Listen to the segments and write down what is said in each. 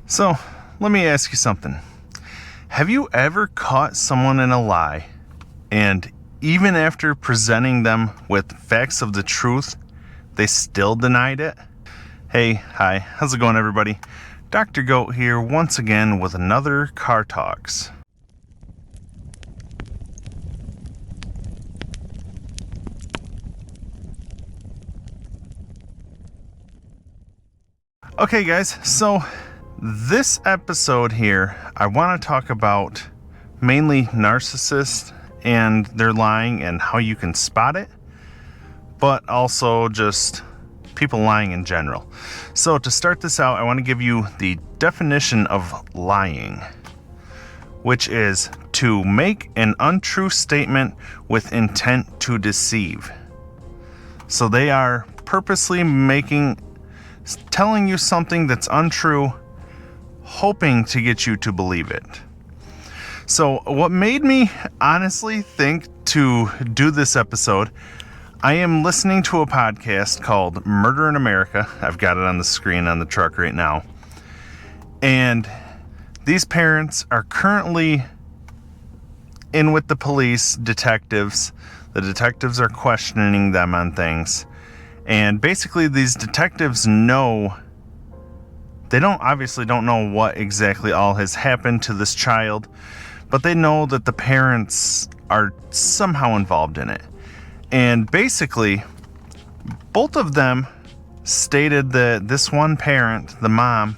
So, let me ask you something. Have you ever caught someone in a lie, and even after presenting them with facts of the truth, they still denied it? Hey, hi, how's it going, everybody? Dr. Goat here once again with another Car Talks. Okay, guys, so this episode here, I want to talk about mainly narcissists and their lying and how you can spot it, but also just people lying in general. So to start this out, I want to give you the definition of lying, which is to make an untrue statement with intent to deceive. So they are purposely telling you something that's untrue, hoping to get you to believe it. So what made me honestly think to do this episode, I am listening to a podcast called Murder in America. I've got it on the screen on the truck right now. And these parents are currently in with the police detectives. The detectives are questioning them on things. And basically these detectives obviously don't know what exactly all has happened to this child, but they know that the parents are somehow involved in it. And basically, both of them stated that this one parent, the mom,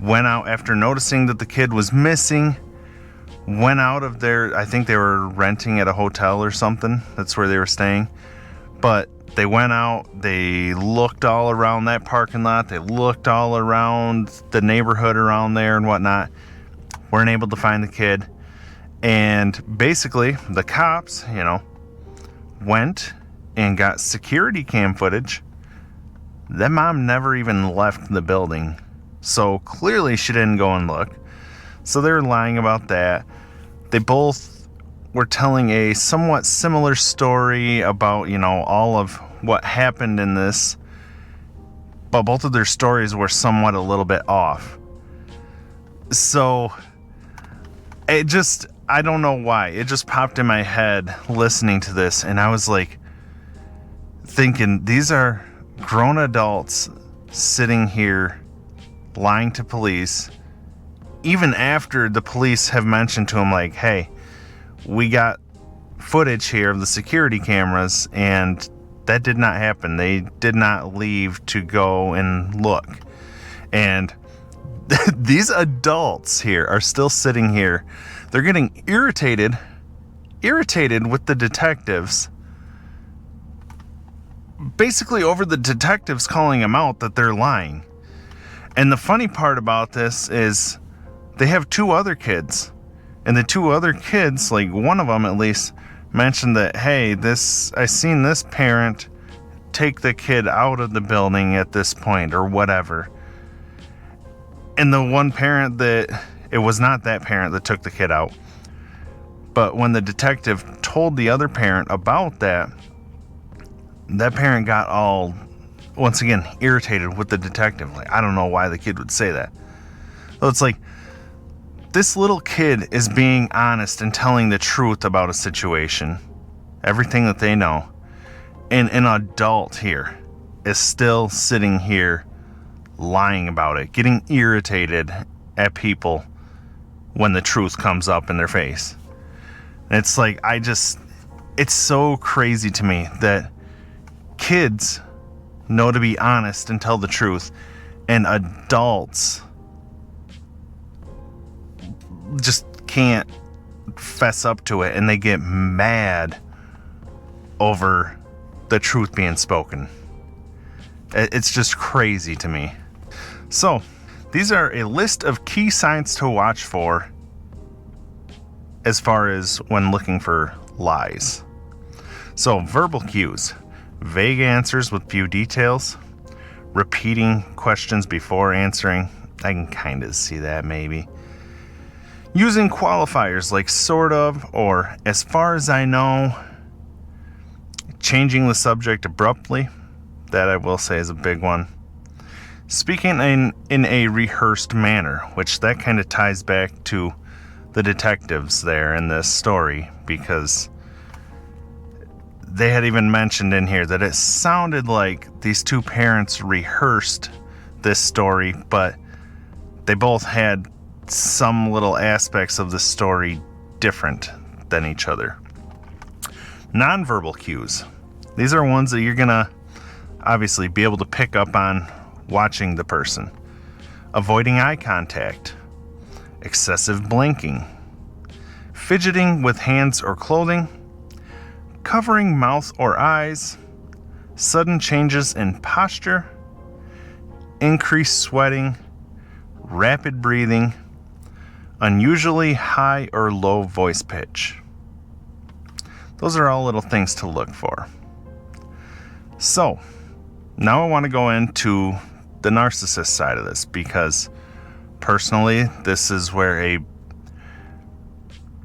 went out after noticing that the kid was missing, went out of there. I think they were renting at a hotel or something. That's where they were staying. But they went out, they looked all around that parking lot, they looked all around the neighborhood around there and whatnot, weren't able to find the kid. And basically, the cops, went and got security cam footage. That mom never even left the building. So clearly she didn't go and look. So they were lying about that. They both were telling a somewhat similar story about, all of what happened in this, but both of their stories were somewhat a little bit off. So I don't know why, it just popped in my head listening to this, and I was like thinking, these are grown adults sitting here lying to police, even after the police have mentioned to them, like, hey, we got footage here of the security cameras, and that did not happen. They did not leave to go and look. And these adults here are still sitting here. They're getting irritated with the detectives, basically over the detectives calling them out that they're lying. And the funny part about this is they have two other kids. And the two other kids, like one of them at least, mentioned that, hey, I seen this parent take the kid out of the building at this point or whatever. And the one parent it was not that parent that took the kid out. But when the detective told the other parent about that parent got all, once again, irritated with the detective. Like, I don't know why the kid would say that. So it's like, this little kid is being honest and telling the truth about a situation, everything that they know. And an adult here is still sitting here lying about it, getting irritated at people when the truth comes up in their face. And it's like, it's so crazy to me that kids know to be honest and tell the truth, and adults just can't fess up to it, and they get mad over the truth being spoken. It's just crazy to me. So these are a list of key signs to watch for as far as when looking for lies. So verbal cues: vague answers with few details, repeating questions before answering. I can kind of see that maybe. Using qualifiers like sort of or as far as I know. Changing the subject abruptly. That I will say is a big one. speaking in a rehearsed manner, which that kind of ties back to the detectives there in this story, because they had even mentioned in here that it sounded like these two parents rehearsed this story, but they both had some little aspects of the story different than each other. Nonverbal cues. These are ones that you're gonna obviously be able to pick up on watching the person. Avoiding eye contact, excessive blinking, fidgeting with hands or clothing, covering mouth or eyes, sudden changes in posture, increased sweating, rapid breathing, unusually high or low voice pitch. Those are all little things to look for. So, now I want to go into the narcissist side of this, because personally, this is where a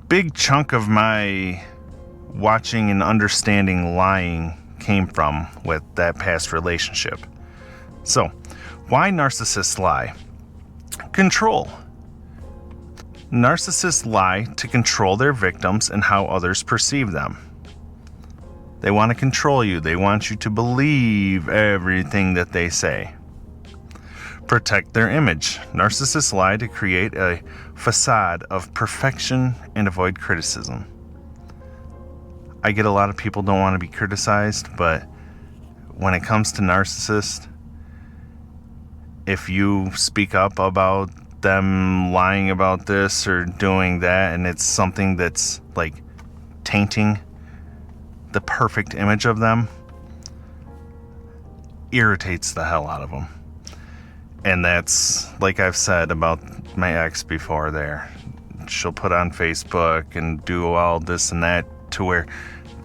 big chunk of my watching and understanding lying came from with that past relationship. So, why narcissists lie? Control. Narcissists lie to control their victims and how others perceive them. They want to control you. They want you to believe everything that they say. Protect their image. Narcissists lie to create a facade of perfection and avoid criticism. I get a lot of people don't want to be criticized, but when it comes to narcissists, if you speak up about them lying about this or doing that, and it's something that's like tainting the perfect image of them, irritates the hell out of them. And that's, like I've said about my ex before there. She'll put on Facebook and do all this and that to where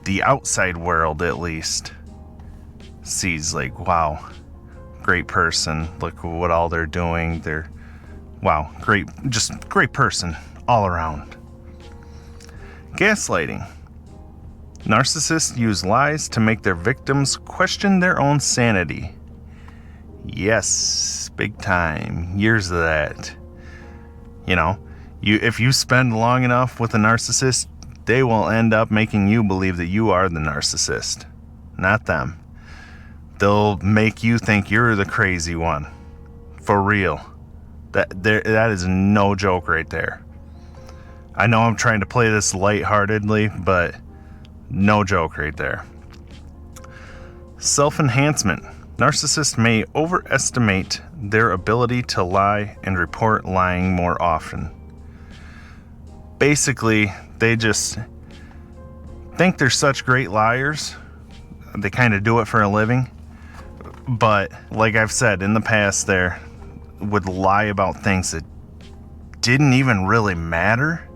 the outside world, at least, sees like, wow, great person. Look what all they're doing. They're, wow, great, just great person all around. Gaslighting. Narcissists use lies to make their victims question their own sanity. Yes, big time. Years of that. You know, if you spend long enough with a narcissist, they will end up making you believe that you are the narcissist, not them. They'll make you think you're the crazy one. For real. That is no joke right there. I know I'm trying to play this lightheartedly, but no joke right there. Self-enhancement. Narcissists may overestimate their ability to lie and report lying more often. Basically, they just think they're such great liars. They kind of do it for a living. But like I've said in the past, there would lie about things that didn't even really matter.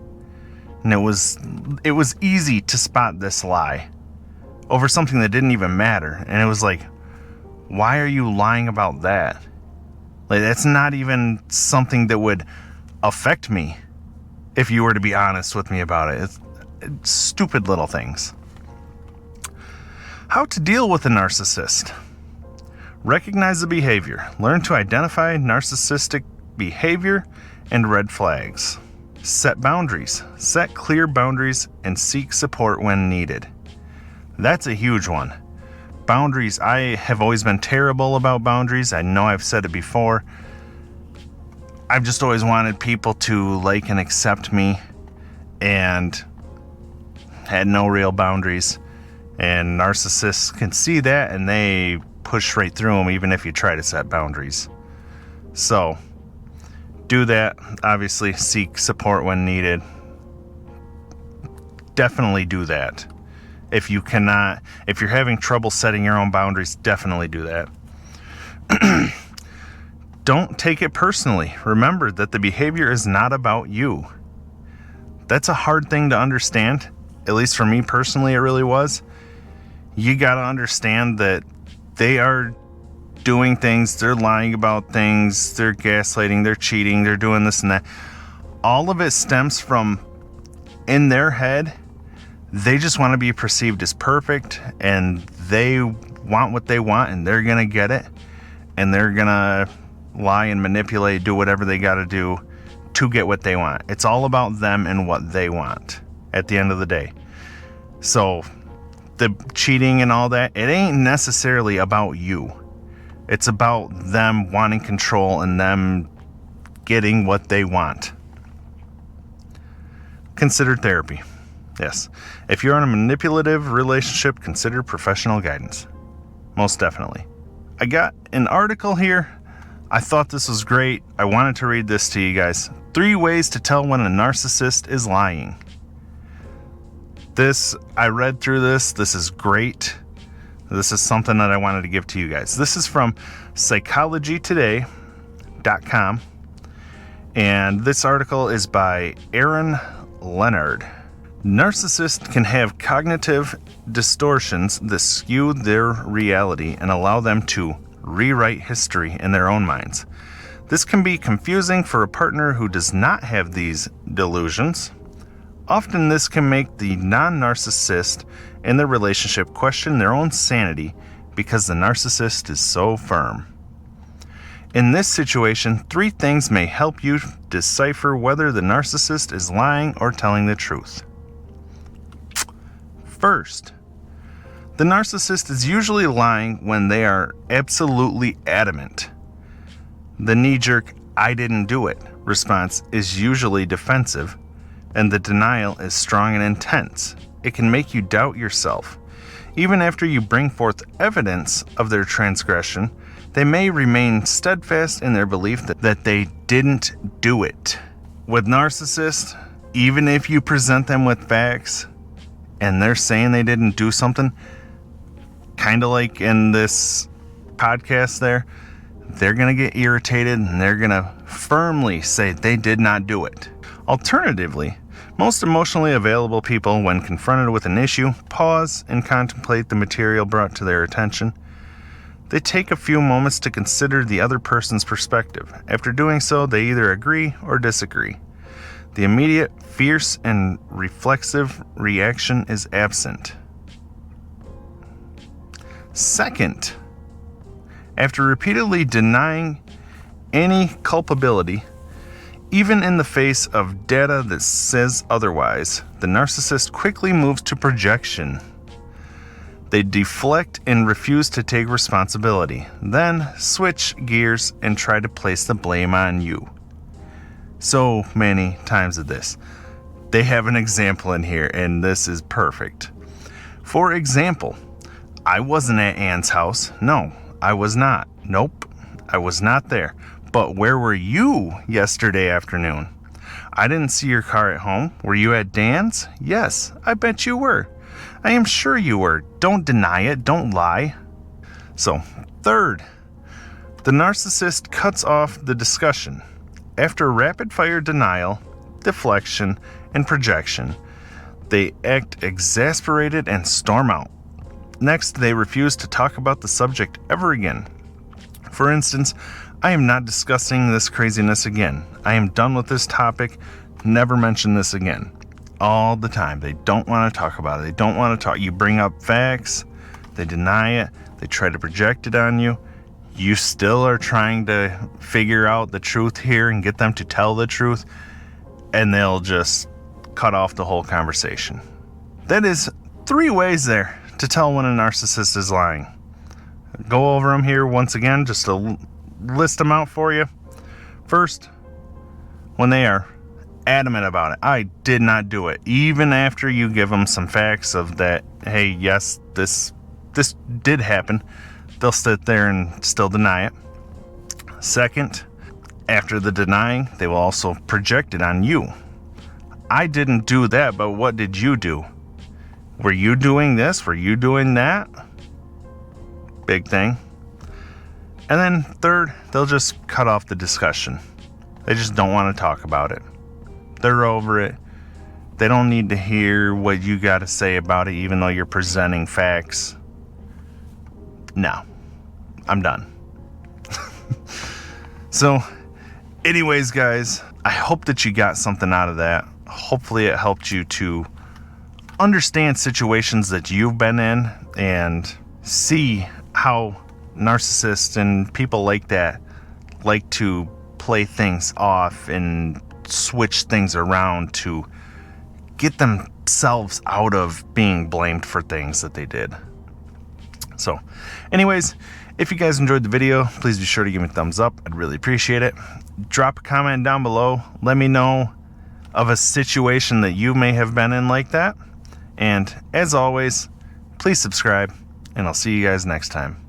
And it was easy to spot this lie over something that didn't even matter. And it was like, why are you lying about that? Like, that's not even something that would affect me if you were to be honest with me about it. It's stupid little things. How to deal with a narcissist. Recognize the behavior. Learn to identify narcissistic behavior and red flags. Set boundaries. Set clear boundaries and seek support when needed. That's a huge one. Boundaries. I have always been terrible about boundaries. I know I've said it before. I've just always wanted people to like and accept me, and had no real boundaries. And narcissists can see that, and they push right through them even if you try to set boundaries. So do that. Obviously, seek support when needed. Definitely do that. If you're having trouble setting your own boundaries, definitely do that. Don't take it personally. Remember that the behavior is not about you. That's a hard thing to understand. At least for me personally, it really was. You gotta understand that they are doing things, they're lying about things, they're gaslighting, they're cheating, they're doing this and that. All of it stems from, in their head, they just want to be perceived as perfect, and they want what they want, and they're going to get it, and they're going to lie and manipulate, do whatever they got to do to get what they want. It's all about them and what they want at the end of the day. So the cheating and all that, it ain't necessarily about you. It's about them wanting control and them getting what they want. Consider therapy. Yes. If you're in a manipulative relationship, consider professional guidance. Most definitely. I got an article here. I thought this was great. I wanted to read this to you guys. 3 ways to tell when a narcissist is lying. I read through this. This is great. This is something that I wanted to give to you guys. This is from psychologytoday.com. And this article is by Aaron Leonard. Narcissists can have cognitive distortions that skew their reality and allow them to rewrite history in their own minds. This can be confusing for a partner who does not have these delusions. Often this can make the non-narcissist in the relationship question their own sanity because the narcissist is so firm. In this situation, 3 things may help you decipher whether the narcissist is lying or telling the truth. First, the narcissist is usually lying when they are absolutely adamant. The knee-jerk, "I didn't do it" response is usually defensive, and the denial is strong and intense. It can make you doubt yourself. Even after you bring forth evidence of their transgression, they may remain steadfast in their belief that they didn't do it. With narcissists, even if you present them with facts and they're saying they didn't do something, kind of like in this podcast they're going to get irritated and they're going to firmly say they did not do it. Alternatively, most emotionally available people, when confronted with an issue, pause and contemplate the material brought to their attention. They take a few moments to consider the other person's perspective. After doing so, they either agree or disagree. The immediate, fierce, and reflexive reaction is absent. Second, after repeatedly denying any culpability, even in the face of data that says otherwise, the narcissist quickly moves to projection. They deflect and refuse to take responsibility, then switch gears and try to place the blame on you. So many times of this. They have an example in here, and this is perfect. For example, I wasn't at Ann's house. No, I was not. Nope, I was not there. But where were you yesterday afternoon? I didn't see your car at home. Were you at Dan's? Yes, I bet you were. I am sure you were. Don't deny it. Don't lie. So, third, the narcissist cuts off the discussion. After rapid-fire denial, deflection, and projection, they act exasperated and storm out. Next, they refuse to talk about the subject ever again. For instance, "I am not discussing this craziness again. I am done with this topic. Never mention this again." All the time. They don't want to talk about it. They don't want to talk. You bring up facts. They deny it. They try to project it on you. You still are trying to figure out the truth here and get them to tell the truth. And they'll just cut off the whole conversation. That is 3 ways there to tell when a narcissist is lying. Go over them here once again, just to list them out for you. First, when they are adamant about it. "I did not do it." Even after you give them some facts of that, hey, yes, this did happen, they'll sit there and still deny it. Second, after the denying, they will also project it on you. "I didn't do that, but what did you do? Were you doing this? Were you doing that?" Big thing. And then third, they'll just cut off the discussion. They just don't want to talk about it. They're over it. They don't need to hear what you got to say about it, even though you're presenting facts. No, I'm done. So, anyways, guys, I hope that you got something out of that. Hopefully it helped you to understand situations that you've been in and see how narcissists and people like that like to play things off and switch things around to get themselves out of being blamed for things that they did. So, anyways, if you guys enjoyed the video, please be sure to give me a thumbs up. I'd really appreciate it. Drop a comment down below. Let me know of a situation that you may have been in like that. And as always, please subscribe, and I'll see you guys next time.